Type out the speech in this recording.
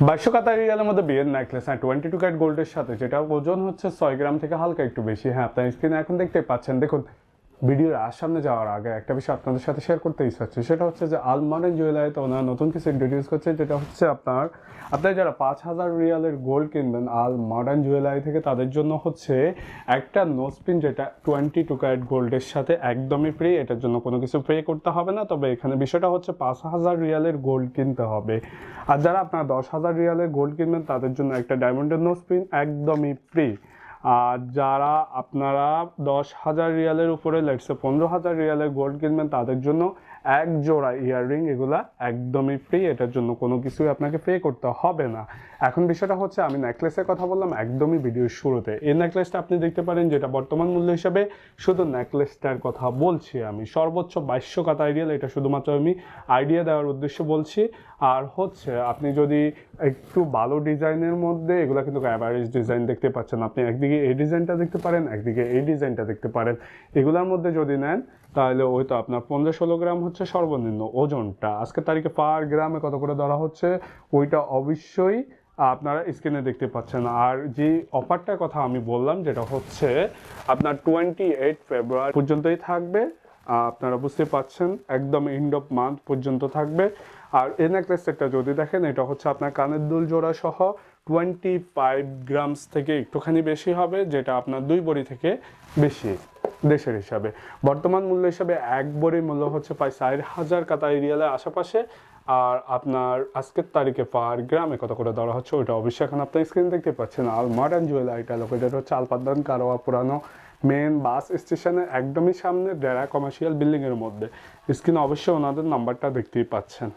2200 কাতারি রিয়ালের মধ্যে বিয়ের নেকলেস, হ্যাঁ 22 ক্যারেট গোল্ডের সাথে, যেটা ওজন হচ্ছে 6 গ্রাম থেকে হালকা একটু বেশি। হ্যাঁ, আপনার স্ক্রিনে এখন দেখতে পাচ্ছেন। দেখুন, ভিডিওর সামনে যাওয়ার আগে একটা বিষয় আপনাদের সাথে শেয়ার করতে ইচ্ছা হচ্ছে, সেটা হচ্ছে যে আল মডার্ন জুয়েলারিতে ওনারা নতুন কিছু ইন্ট্রোডিউস করছে, যেটা হচ্ছে আপনার যারা 5000 রিয়ালের গোল্ড কিনবেন আল মডার্ন জুয়েলারি থেকে, তাদের জন্য হচ্ছে একটা নোজপিন, যেটা 22 ক্যারেট গোল্ডের সাথে একদমই ফ্রি। এটার জন্য কোনো কিছু পে করতে হবে না, তবে এখানে বিষয়টা হচ্ছে 5000 রিয়ালের গোল্ড কিনতে হবে। আর যারা আপনার 10,000 রিয়ালের গোল্ড কিনবেন, তাদের জন্য একটা ডায়মন্ডের নোজপিন একদমই ফ্রি। আর যারা আপনারা 10,000 রিয়ালের উপরে লেটসে 15,000 রিয়ালের গোল্ড কিনবেন, তাদের জন্য এক জোড়া ইয়াররিং, এগুলা একদমই ফ্রি। এটার জন্য কোনো কিছুই আপনাকে পে করতে হবে না। এখন বিষয়টা হচ্ছে, আমি নেকলেসের কথা বললাম একদমই ভিডিওর শুরুতে। এই নেকলেসটা আপনি দেখতে পারেন, যেটা বর্তমান মূল্য হিসাবে, শুধু নেকলেসটার কথা বলছি আমি, সর্বোচ্চ 2200 কাতারি রিয়াল। এটা শুধুমাত্র আমি আইডিয়া দেওয়ার উদ্দেশ্যে বলছি। আর হচ্ছে আপনি যদি একটু ভালো ডিজাইনের মধ্যে, এগুলো কিন্তু অ্যাভারেজ ডিজাইন দেখতে পাচ্ছেন, আপনি একদিকে এই ডিজাইনটা দেখতে পারেন, একদিকে এই ডিজাইনটা দেখতে পারেন। এগুলোর মধ্যে যদি নেন, তাহলে ওই তো আপনার 15-16 গ্রাম হচ্ছে সর্বনিম্ন ওজনটা। আজকের তারিখে পার গ্রামে কত করে ধরা হচ্ছে, ওইটা অবশ্যই আপনারা স্ক্রিনে দেখতে পাচ্ছেন। আর যে অফারটার কথা আমি বললাম, যেটা হচ্ছে আপনার 28 ফেব্রুয়ারি পর্যন্তই থাকবে। আপনারা বুঝতে পাচ্ছেন, একদম এন্ড অফ মান্থ পর্যন্ত থাকবে। আর এই নেকলেস সেটটা যদি দেখেন, এটা হচ্ছে আপনার কানের দুল জোড়া সহ 25 গ্রামস থেকে একটুখানি বেশি হবে, যেটা আপনার 2 বড়ি থেকে বেশি দেশের হিসাবে। বর্তমান মূল্য হিসাবে এক বড়ির মূল্য হচ্ছে প্রায় 4,000 কাতারি রিয়ালের আশেপাশে। আর আপনার আজকের তারিখে পার গ্রামে কত করে ধরা হচ্ছে, ওইটা অবশ্যই এখন আপনার স্ক্রিনে দেখতে পাচ্ছেন। আর মডার্ন জুয়েলারিটা লোকেটেড হচ্ছে আলপাদান কারোয়া পুরানো মেন বাস স্টেশনের একদমই সামনে, ডেরা কমার্শিয়াল বিল্ডিংয়ের মধ্যে। স্ক্রিনে অবশ্যই ওনাদের নাম্বারটা দেখতেই পাচ্ছেন।